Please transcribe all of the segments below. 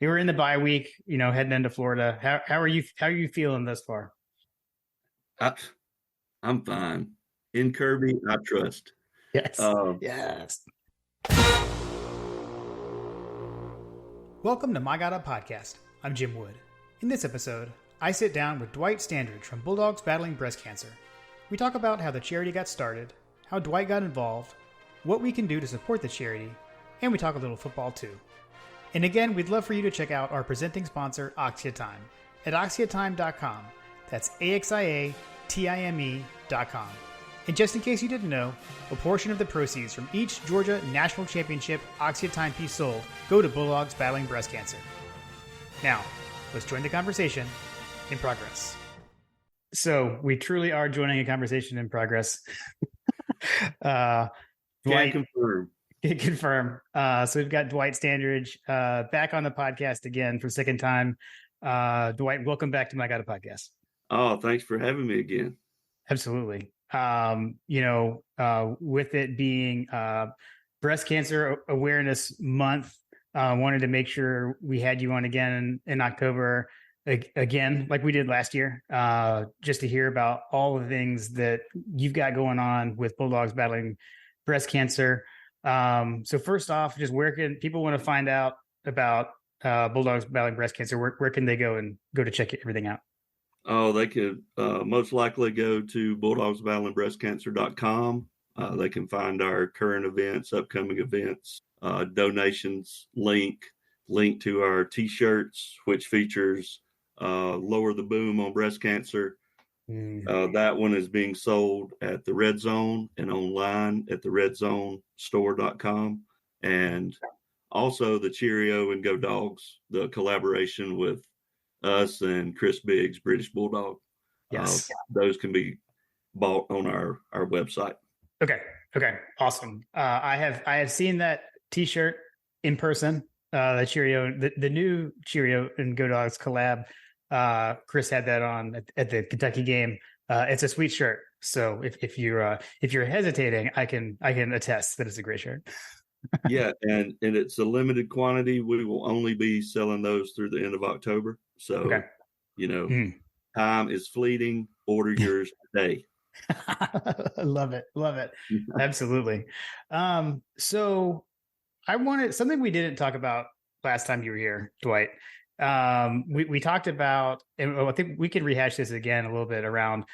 were in the bye week, heading into Florida. How are you feeling thus far? I, I'm fine. In Kirby, I trust. Yes. Um, Yes. Welcome to My God Up Podcast. I'm Jim Wood. In this episode, I sit down with Dwight Standridge from Bulldogs Battling Breast Cancer. We talk about how the charity got started, how Dwight got involved, what we can do to support the charity, and we talk a little football too. And again, we'd love for you to check out our presenting sponsor, AxiaTime, at axiatime.com. That's AXIATIME.com. And just in case you didn't know, a portion of the proceeds from each Georgia National Championship AxiaTime piece sold go to Bulldogs Battling Breast Cancer. Now, let's join the conversation in progress. So we truly are joining a conversation in progress. Can Dwight, confirm. confirm. So we've got Dwight Standridge back on the podcast again for the second time. Dwight, welcome back to My God Podcast. Oh, thanks for having me again. Absolutely. With it being Breast Cancer Awareness Month, wanted to make sure we had you on again in October, again, like we did last year, just to hear about all the things that you've got going on with Bulldogs Battling Breast Cancer. So first off, just where can people want to find out about Bulldogs Battling Breast Cancer? Where can they go to check everything out? Oh, they could most likely go to bulldogsbattlingbreastcancer.com. They can find our current events, upcoming events, donations link to our T-shirts, which features Lower the Boom on breast cancer. That one is being sold at the Red Zone and online at the redzonestore.com. And also the Cheerio and Go Dogs, the collaboration with us and Chris Biggs, British Bulldog. Yes. Those can be bought on our website. Okay. Awesome. I have seen that T-shirt in person. The Cheerio, the new Cheerio and Go Dogs collab. Chris had that on at the Kentucky game. It's a sweet shirt. So if you're hesitating, I can attest that it's a great shirt. Yeah, and it's a limited quantity. We will only be selling those through the end of October. So, okay. Time is fleeting. Order yours today. Love it. Absolutely. So I wanted something we didn't talk about last time you were here, Dwight. We talked about, and I think we can rehash this again a little bit around,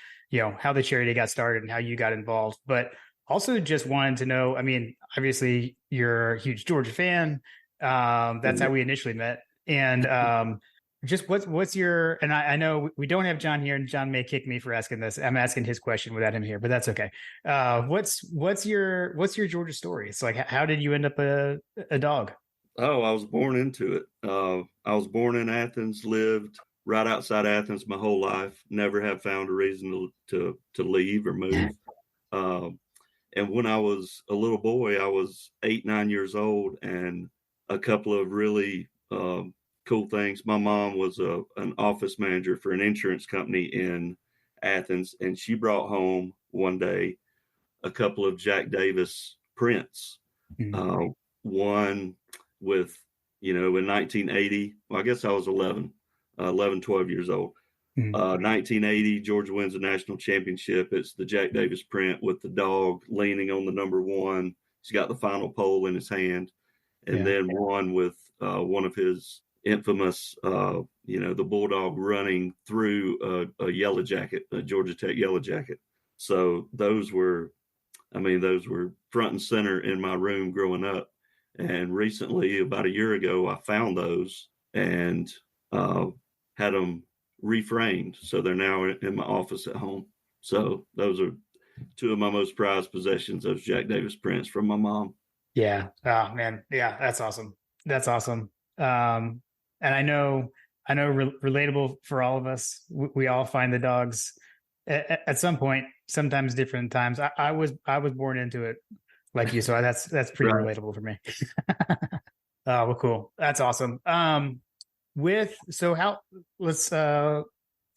how the charity got started and how you got involved, but also just wanted to know, I mean, obviously you're a huge Georgia fan. That's how we initially met. And, just what's your, and I know we don't have John here and John may kick me for asking this. I'm asking his question without him here, but that's okay. What's your Georgia story? It's like, how did you end up a dog? Oh, I was born into it. I was born in Athens, lived right outside Athens my whole life. Never have found a reason to leave or move. And when I was a little boy, I was 8-9 years old, and a couple of really cool things. My mom was an office manager for an insurance company in Athens, and she brought home one day a couple of Jack Davis prints. Mm-hmm. One with, in 1980, well, I guess I was 12 years old. Mm-hmm. 1980, Georgia wins the national championship. It's the Jack Davis print with the dog leaning on the number one. He's got the final pole in his hand. And then one with one of his infamous, the Bulldog running through a yellow jacket, a Georgia Tech yellow jacket. So those were front and center in my room growing up. And recently, about a year ago, I found those and had them reframed. So they're now in my office at home. So those are two of my most prized possessions, those Jack Davis prints from my mom. Yeah. Oh man. Yeah. That's awesome. And I know relatable for all of us. We all find the dogs at some point, sometimes different times. I was born into it like you. So that's pretty right. Relatable for me. Oh, well, cool. That's awesome.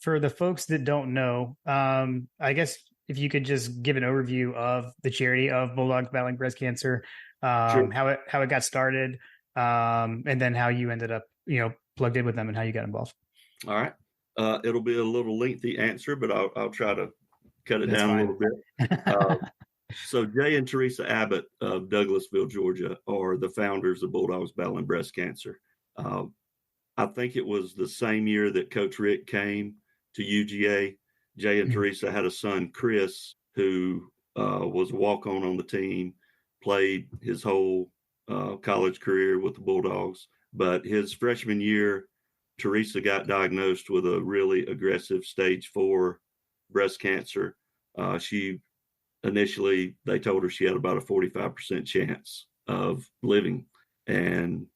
For the folks that don't know, I guess if you could just give an overview of the charity of Bulldogs Battling Breast Cancer, sure. how it got started, and then how you ended up plugged in with them and how you got involved. All right. It'll be a little lengthy answer, but I'll try to cut it That's down fine. a little bit. So Jay and Teresa Abbott of Douglasville, Georgia, are the founders of Bulldogs Battling Breast Cancer. I think it was the same year that Coach Rick came to UGA. Jay and Teresa had a son, Chris, who was a walk-on the team, played his whole college career with the Bulldogs. But his freshman year, Teresa got diagnosed with a really aggressive stage 4 breast cancer. She initially, they told her she had about a 45% chance of living. And,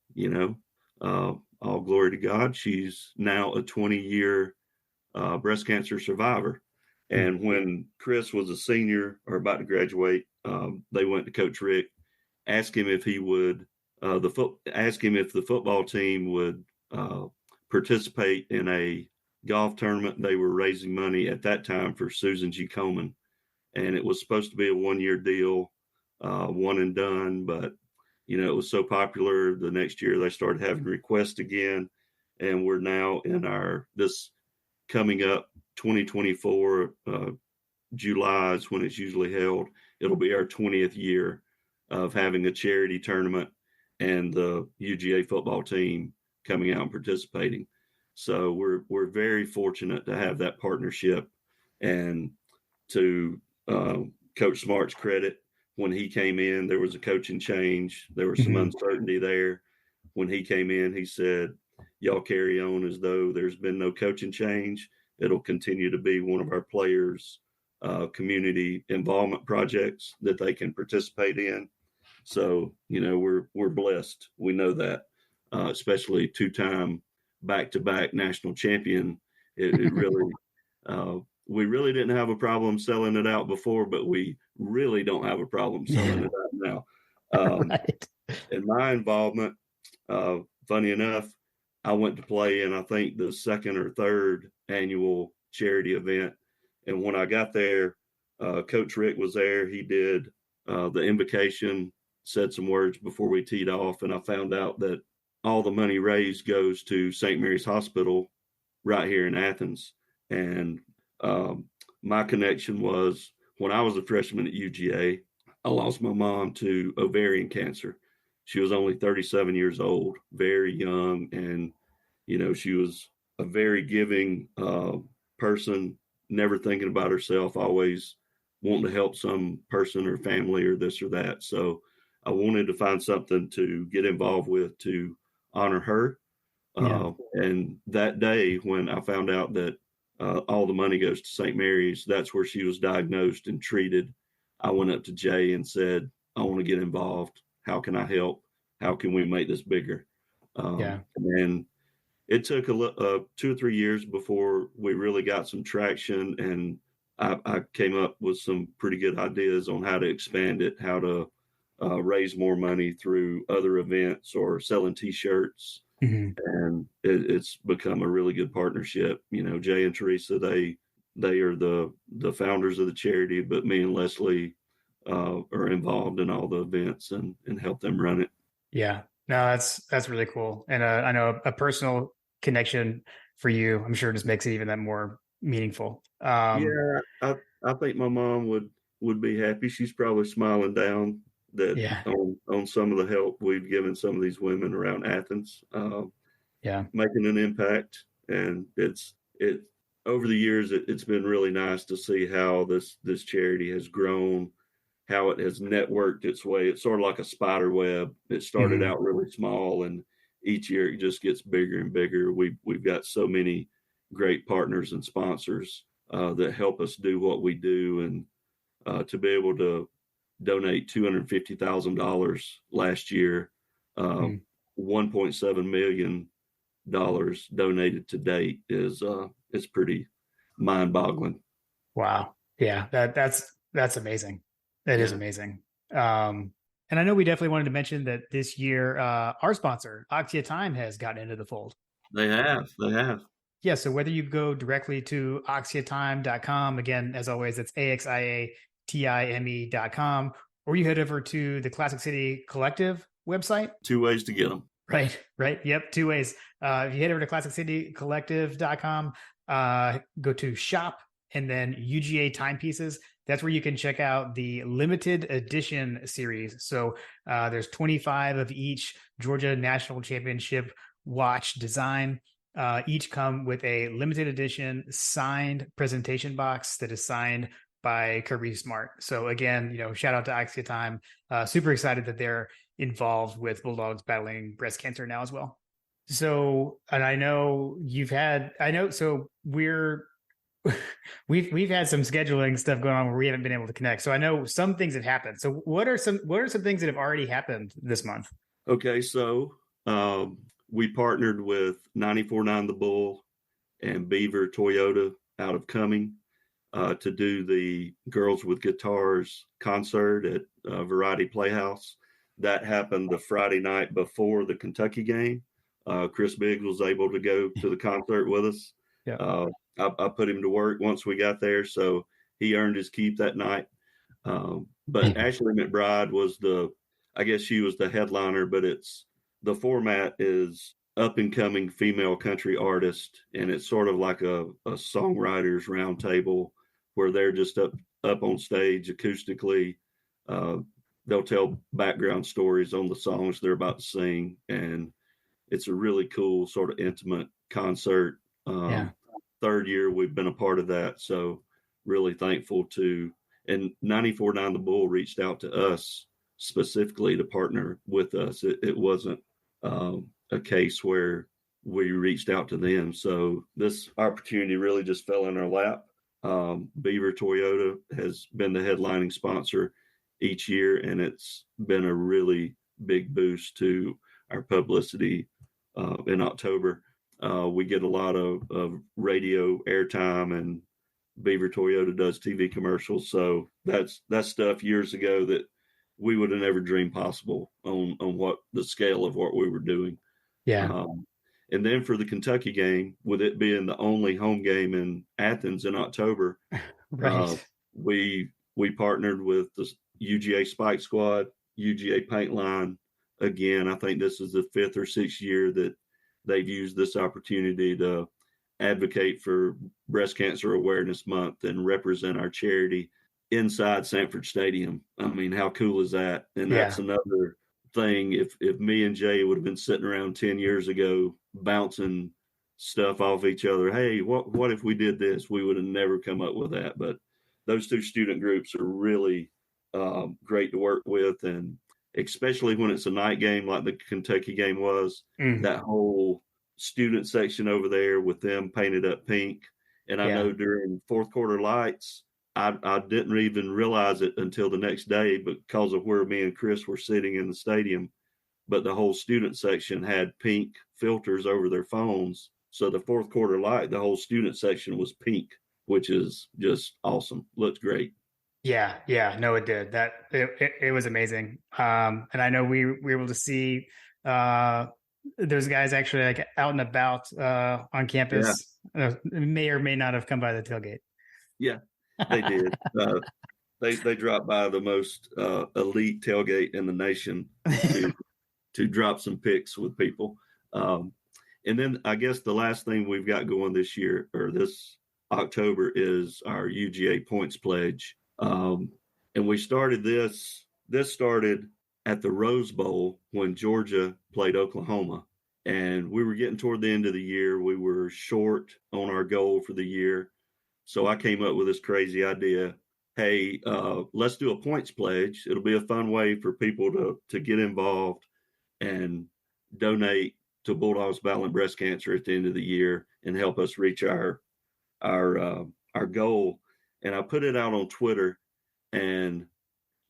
all glory to God, she's now a 20-year breast cancer survivor. And when Chris was a senior or about to graduate, they went to Coach Rick, asked him if he would, asked him if the football team would participate in a golf tournament. They were raising money at that time for Susan G. Komen, and it was supposed to be a 1-year deal, one and done. But it was so popular. The next year they started having requests again, and we're now in this coming up 2024 July is when it's usually held. It'll be our 20th year of having a charity tournament and the UGA football team coming out and participating. So we're very fortunate to have that partnership. And to Coach Smart's credit, when he came in, there was a coaching change. There was some uncertainty there. When he came in, he said, y'all carry on as though there's been no coaching change. It'll continue to be one of our players' community involvement projects that they can participate in. So, we're blessed. We know that, especially 2-time back-to-back national champion. It really, we really didn't have a problem selling it out before, but we really don't have a problem selling it out now. Right. And my involvement, funny enough, I went to play in, I think, the 2nd or 3rd annual charity event. And when I got there, Coach Rick was there. He did the invocation, said some words before we teed off. And I found out that all the money raised goes to St. Mary's Hospital right here in Athens. And my connection was when I was a freshman at UGA, I lost my mom to ovarian cancer. She was only 37 years old, very young. And, she was a very giving person, never thinking about herself, always wanting to help some person or family or this or that. So I wanted to find something to get involved with to honor her. And that day when I found out that all the money goes to St. Mary's, that's where she was diagnosed and treated. I went up to Jay and said, I want to get involved. How can I help? How can we make this bigger? And it took 2 or 3 years before we really got some traction. And I came up with some pretty good ideas on how to expand it, how to raise more money through other events or selling T-shirts. And it's become a really good partnership. Jay and Teresa, they are the founders of the charity, but me and Leslie are involved in all the events and help them run it. Yeah, no, that's really cool. And I know a personal connection for you, I'm sure, just makes it even that more meaningful. I think my mom would be happy. She's probably smiling down that on some of the help we've given some of these women around Athens, making an impact. And it over the years, it's been really nice to see how this charity has grown, how it has networked its way. It's sort of like a spider web. It started out really small, and each year it just gets bigger and bigger. We've got so many great partners and sponsors that help us do what we do, and to be able to donate $250,000 last year, $1.7 million donated to date is it's pretty mind-boggling. Wow. Yeah, that's amazing. That is amazing. And I know we definitely wanted to mention that this year, our sponsor, Oxia Time, has gotten into the fold. They have. Yeah. So whether you go directly to oxiatime.com, again, as always, it's AXIATIME.com, or you head over to the Classic City Collective website. 2 ways to get them. Right. Yep. Two ways. If you head over to classiccitycollective.com, go to shop and then UGA timepieces. That's where you can check out the limited edition series. So there's 25 of each Georgia National Championship watch design. Each come with a limited edition signed presentation box that is signed by Kirby Smart. So again, shout out to Ixia Time. Super excited that they're involved with Bulldogs Battling Breast Cancer now as well. So, and I know so we've had some scheduling stuff going on where we haven't been able to connect. So I know some things have happened. So what are some things that have already happened this month? Okay, so we partnered with 94.9 The Bull and Beaver Toyota out of Cumming to do the Girls with Guitars concert at Variety Playhouse. That happened the Friday night before the Kentucky game. Chris Biggs was able to go to the concert with us. Yeah. I put him to work once we got there, so he earned his keep that night. But Ashley McBride was I guess she was the headliner, but the format is up and coming female country artist, and it's sort of like a songwriters roundtable where they're just up on stage acoustically. They'll tell background stories on the songs they're about to sing, and it's a really cool sort of intimate concert. Third year we've been a part of that, so really thankful and 94.9 The Bull reached out to us specifically to partner with us. It wasn't a case where we reached out to them. So this opportunity really just fell in our lap. Beaver Toyota has been the headlining sponsor each year, and it's been a really big boost to our publicity in October. We get a lot of radio airtime, and Beaver Toyota does TV commercials. So that's stuff years ago that we would have never dreamed possible on what the scale of what we were doing. Yeah. And then for the Kentucky game, with it being the only home game in Athens in October, Right. We partnered with the UGA Spike Squad, UGA Paint Line. Again, I think this is the 5th or 6th year that they've used this opportunity to advocate for Breast Cancer Awareness Month and represent our charity inside Sanford Stadium. I mean, how cool is that? And that's another thing. If me and Jay would have been sitting around 10 years ago bouncing stuff off each other, hey, what if we did this? We would have never come up with that. But those two student groups are really great to work with, and especially when it's a night game like the Kentucky game was, that whole student section over there with them painted up pink. And I know during fourth quarter lights, I didn't even realize it until the next day because of where me and Chris were sitting in the stadium. But the whole student section had pink filters over their phones. So the fourth quarter light, the whole student section was pink, which is just awesome. Looks great. Yeah. No, it did. It was amazing. And I know we were able to see those guys actually like out and about on campus. May or may not have come by the tailgate. Yeah, they did. They dropped by the most elite tailgate in the nation to drop some pics with people. And then I guess the last thing we've got going this year or this October is our UGA Points Pledge. And we started this started at the Rose Bowl when Georgia played Oklahoma. And we were getting toward the end of the year. We were short on our goal for the year. So I came up with this crazy idea. Hey, let's do a points pledge. It'll be a fun way for people to get involved and donate to Bulldogs Battling Breast Cancer at the end of the year and help us reach our goal. And I put it out on Twitter, and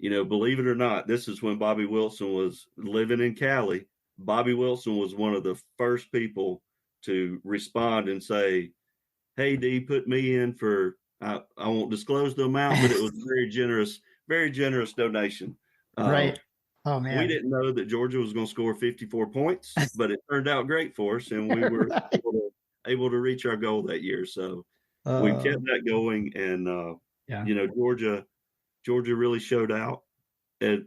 believe it or not, this is when Bobby Wilson was living in Cali. Bobby Wilson was one of the first people to respond and say, hey, D, put me in for, I won't disclose the amount, but it was very generous donation. Right. Oh, man. We didn't know that Georgia was going to score 54 points, but it turned out great for us, and we were able to reach our goal that year. So we kept that going, and Georgia really showed out,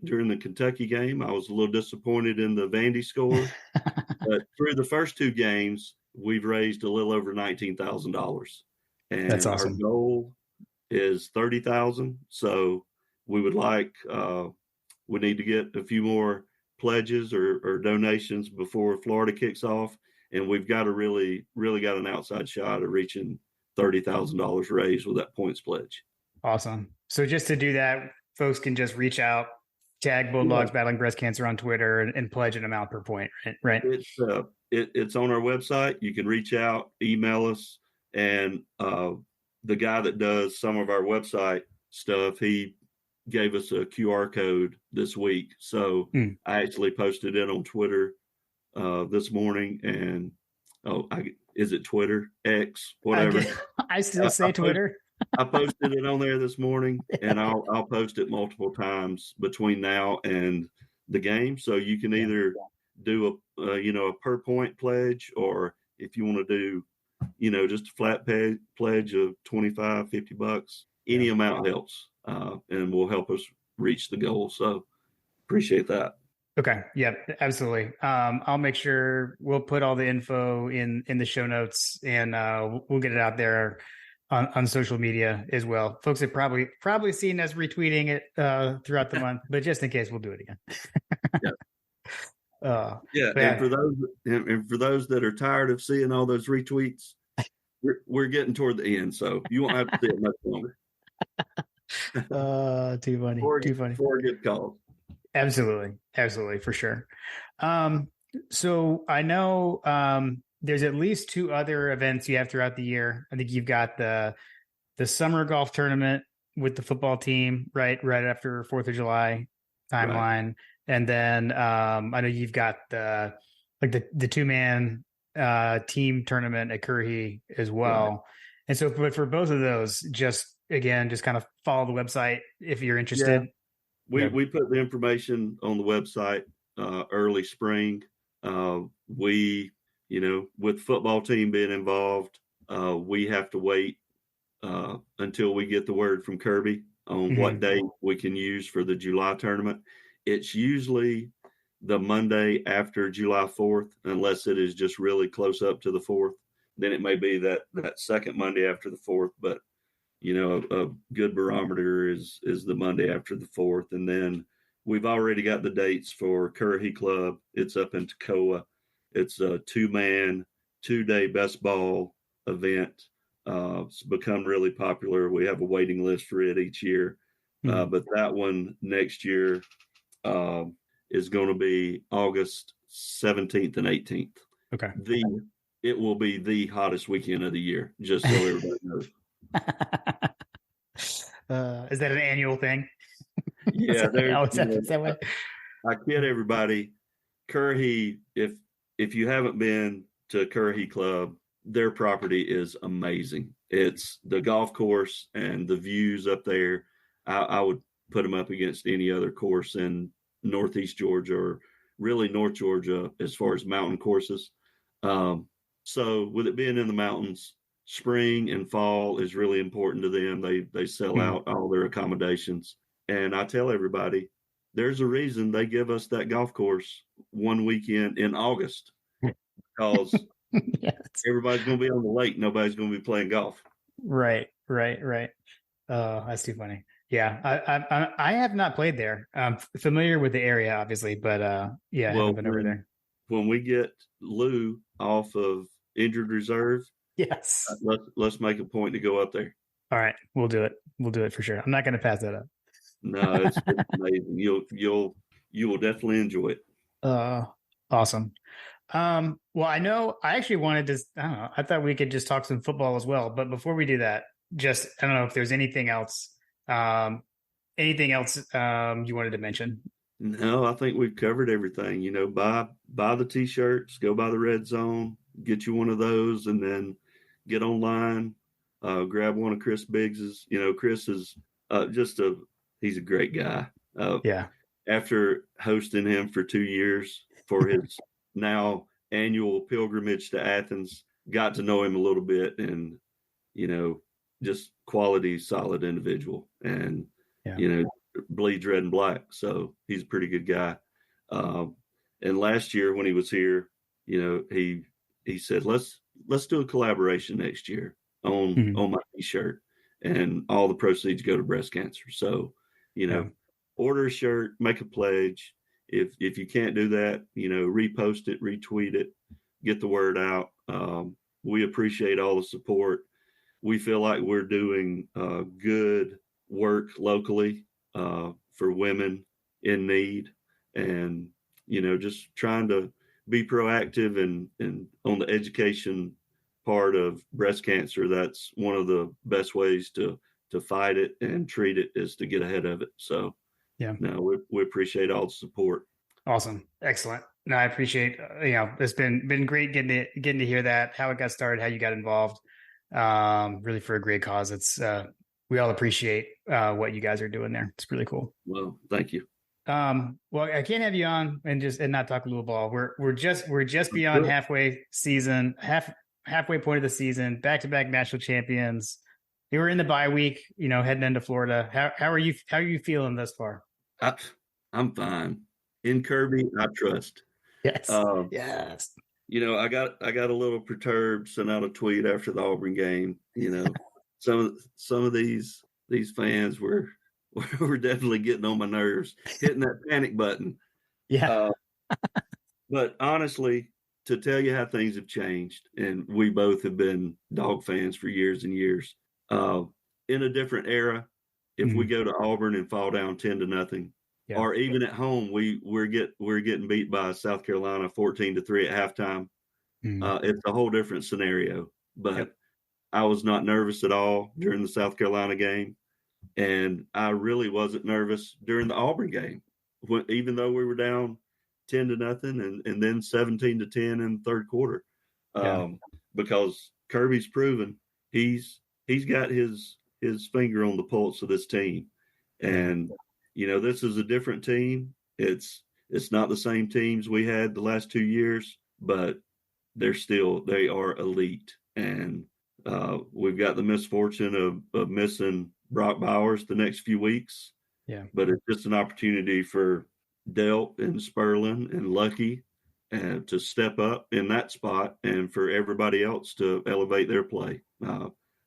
during the Kentucky game. I was a little disappointed in the Vandy score, but through the first 2 games, we've raised a little over $19,000, That's and our awesome. goal is 30,000. So we would like we need to get a few more pledges or donations before Florida kicks off, and we've got to really got an outside shot at reaching $30,000 raised with that points pledge. Awesome. So just to do that, folks can just reach out, tag Bulldogs Battling Breast Cancer on Twitter, and pledge an amount per point, right? It's on our website. You can reach out, email us, and the guy that does some of our website stuff, he gave us a QR code this week. So I actually posted it on Twitter this morning, and is it Twitter, X, whatever? I still say Twitter. I posted it on there this morning, and I'll post it multiple times between now and the game. So you can either do a per point pledge, or if you want to do, just a flat pledge of $25, $50, any amount helps, and will help us reach the goal. So appreciate that. Okay. Yeah, absolutely. I'll make sure we'll put all the info in the show notes, and we'll get it out there on social media as well. Folks have probably seen us retweeting it throughout the month, but just in case, we'll do it again. And for those that are tired of seeing all those retweets, we're getting toward the end, so you won't have to see it much longer. Too funny. Too funny. For a good cause. Absolutely, for sure. So I know there's at least 2 other events you have throughout the year. I think you've got the summer golf tournament with the football team right after 4th of July timeline. Right. And then I know you've got the 2-man team tournament at Currahee as well. Right. And so but for both of those, just kind of follow the website if you're interested. Yeah. We put the information on the website early spring. We, with football team being involved, we have to wait until we get the word from Kirby on what date we can use for the July tournament. It's usually the Monday after July 4th, unless it is just really close up to the 4th. Then it may be that second Monday after the 4th, but a good barometer is the Monday after the 4th. And then we've already got the dates for Currahee Club. It's up in Toccoa. It's a 2-man, 2-day best ball event. It's become really popular. We have a waiting list for it each year. But that one next year is going to be August 17th and 18th. Okay. It will be the hottest weekend of the year, just so everybody knows. Is that an annual thing? Yeah, that way. I kid everybody. Currahee, if you haven't been to Currahee Club, their property is amazing. It's the golf course and the views up there. I would put them up against any other course in Northeast Georgia, or really North Georgia, as far as mountain courses. So with it being in the mountains, spring and fall is really important to them. They sell out all their accommodations. And I tell everybody, there's a reason they give us that golf course one weekend in August, because everybody's going to be on the lake. Nobody's going to be playing golf. Right. That's too funny. Yeah. I have not played there. I'm familiar with the area, obviously, but I haven't been over there. When we get Lou off of injured reserve, yes, let's make a point to go up there. All right, we'll do it for sure. I'm not going to pass that up. No, it's amazing. You will definitely enjoy it. Awesome. Well, I actually wanted to, I don't know, I thought we could just talk some football as well, but before we do that, I don't know if there's anything else you wanted to mention. No, I think we've covered everything. Buy the t-shirts, go by the Red Zone, get you one of those, and then get online, grab one of Chris Biggs's. Chris is he's a great guy. After hosting him for 2 years for his now annual pilgrimage to Athens, got to know him a little bit, and just quality, solid individual. And bleeds red and black. So he's a pretty good guy. And last year when he was here, he said, let's do a collaboration next year on my t-shirt, and all the proceeds go to breast cancer. So, order a shirt, make a pledge. If you can't do that, repost it, retweet it, get the word out. We appreciate all the support. We feel like we're doing good work locally for women in need, and just trying to be proactive and on the education part of breast cancer. That's one of the best ways to fight it and treat it, is to get ahead of it. So no, we appreciate all the support. Awesome. Excellent. No, I appreciate, it's been great getting to hear that, how it got started, how you got involved. Really for a great cause. It's, we all appreciate, what you guys are doing there. It's really cool. Well, thank you. Well, I can't have you on and not talk a little ball. We're just beyond halfway point of the season, back-to-back national champions. You were in the bye week, heading into Florida. How are you feeling thus far? I'm fine. In Kirby, I trust. Yes. Yes. I got a little perturbed, sent out a tweet after the Auburn game. Some of these fans were definitely getting on my nerves, hitting that panic button. Yeah. But honestly, to tell you how things have changed, and we both have been Dog fans for years and years. In a different era, if we go to Auburn and fall down 10-0, or even at home, we're getting beat by South Carolina 14-3 at halftime. It's a whole different scenario. But I was not nervous at all during the South Carolina game, and I really wasn't nervous during the Auburn game, even though we were down 10-0 and then 17-10 in the third quarter. Because Kirby's proven he's got his finger on the pulse of this team, and this is a different team. It's not the same teams we had the last 2 years, but they are elite. And we've got the misfortune of missing Brock Bowers the next few weeks. Yeah. But it's just an opportunity for Delt and Sperlin and Lucky to step up in that spot, and for everybody else to elevate their play.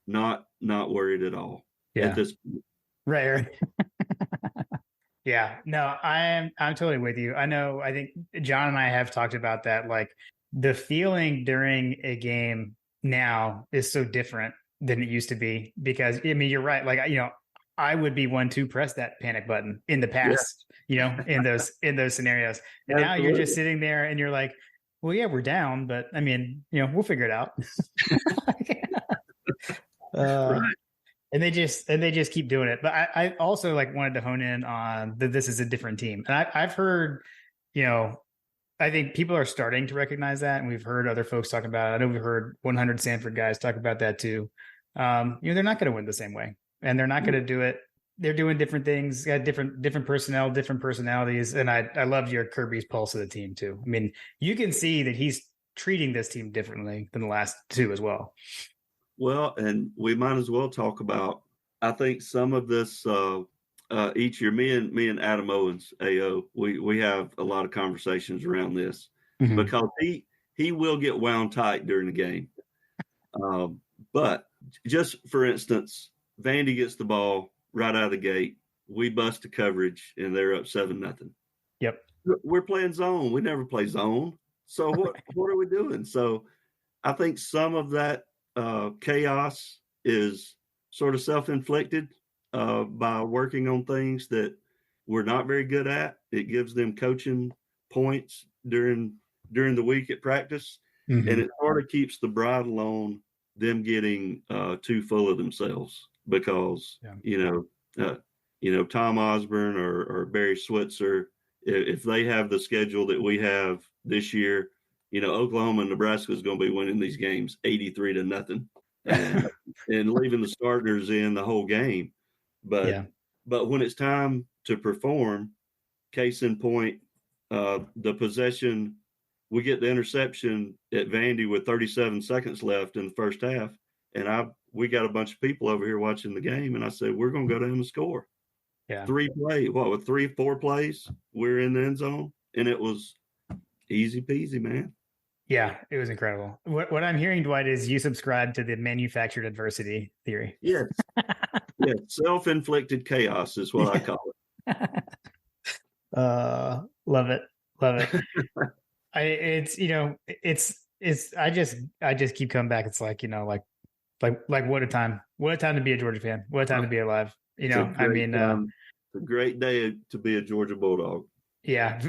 Not worried at all at this point. Right. Yeah, no, I'm totally with you. I think John and I have talked about that. Like, the feeling during a game now is so different than it used to be, because you're right. Like, I would be one to press that panic button in the past, in those scenarios. And now you're just sitting there and you're like, well, yeah, we're down, but we'll figure it out. Right. And they just keep doing it. But I also wanted to hone in on that this is a different team. And I've heard, I think people are starting to recognize that. And we've heard other folks talk about it. I know we've heard 100 Sanford guys talk about that too. They're not going to win the same way, and they're not going to do it. They're doing different things, got different personnel, different personalities. And I loved your Kirby's pulse of the team too. You can see that he's treating this team differently than the last two as well. Well, and we might as well talk about, I think, some of this each year. Me and Adam Owens, AO, we have a lot of conversations around this, because he will get wound tight during the game. But just for instance, Vandy gets the ball right out of the gate. We bust the coverage and they're up 7-0. Yep. We're playing zone. We never play zone. So what are we doing? So I think some of that chaos is sort of self-inflicted by working on things that we're not very good at. It gives them coaching points during the week at practice, and it sort of keeps the bridle on them getting too full of themselves, because Tom Osborne or Barry Switzer, if they have the schedule that we have this year, Oklahoma and Nebraska is going to be winning these games 83-0, and leaving the starters in the whole game. But when it's time to perform, case in point, the possession, we get the interception at Vandy with 37 seconds left in the first half, and we got a bunch of people over here watching the game, and I said, we're going to go down and score. Yeah. 4 plays, we're in the end zone, and it was easy peasy, man. Yeah, it was incredible. What I'm hearing, Dwight, is you subscribe to the manufactured adversity theory. Yes, yes, self-inflicted chaos is what I call it. Love it, love it. I just keep coming back. It's like, like what a time, to be a Georgia fan, what a time to be alive. It's a great day to be a Georgia Bulldog. Yeah,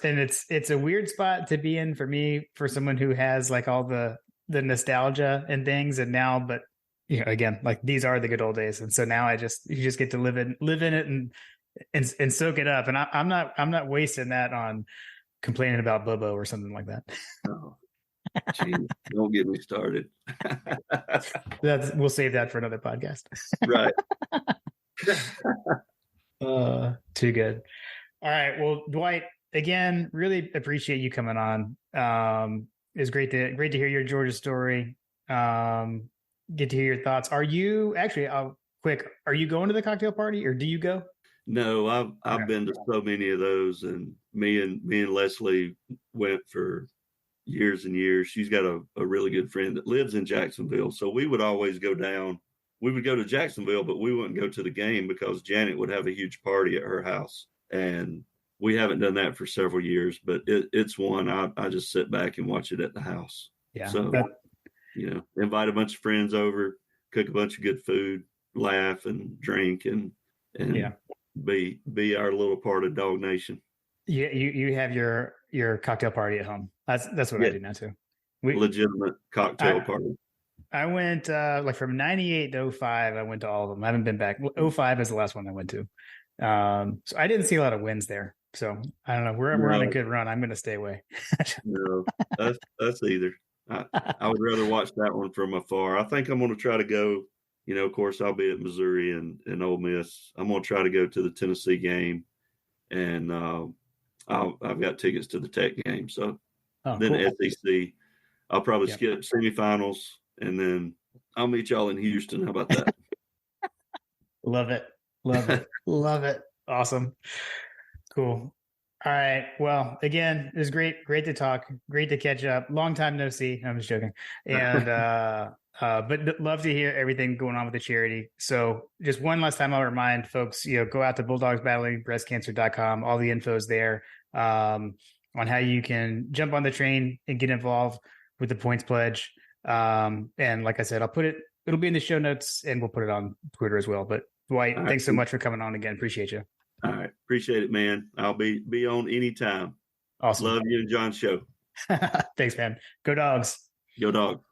and it's a weird spot to be in for me, for someone who has like all the nostalgia and things, and now, but again, like these are the good old days, and so now you just get to live in it and soak it up, and I'm not wasting that on complaining about Bobo or something like that. Oh, geez, don't get me started. We'll save that for another podcast. Right. Too good. All right. Well, Dwight, again, really appreciate you coming on. It's great to hear your Georgia story. Get to hear your thoughts. Are you actually are you going to the cocktail party, or do you go? No, I've been to so many of those, and me and Leslie went for years and years. She's got a really good friend that lives in Jacksonville, so we would always go down. We would go to Jacksonville, but we wouldn't go to the game because Janet would have a huge party at her house, and we haven't done that for several years. But it's one I just sit back and watch it at the house. Yeah. So invite a bunch of friends over, cook a bunch of good food, laugh and drink, and be our little part of Dog Nation. Yeah, you have your cocktail party at home. That's what I do now too. Legitimate cocktail party. I went like from 98 to 05. I went to all of them. I haven't been back. 05 is the last one I went to. So I didn't see a lot of wins there. So I don't know. We're on a good run. I'm going to stay away. No, that's either. I would rather watch that one from afar. I think I'm going to try to go. Of course, I'll be at Missouri and Ole Miss. I'm going to try to go to the Tennessee game, and I've got tickets to the Tech game. So then cool. SEC, I'll probably skip semifinals, and then I'll meet y'all in Houston. How about that? Love it. Love it. Awesome. Cool. All right. Well, again, it was great to talk. Great to catch up. Long time no see. I'm just joking. And but love to hear everything going on with the charity. So just one last time, I'll remind folks, go out to bulldogsbattlingBreastCancer.com. All the info's there on how you can jump on the train and get involved with the points pledge. And like I said, it'll be in the show notes, and we'll put it on Twitter as well. But Dwight, thanks so much for coming on again. Appreciate you. All right. Appreciate it, man. I'll be on anytime. Awesome. Love you and John's show. Thanks, man. Go Dogs. Go Dogs.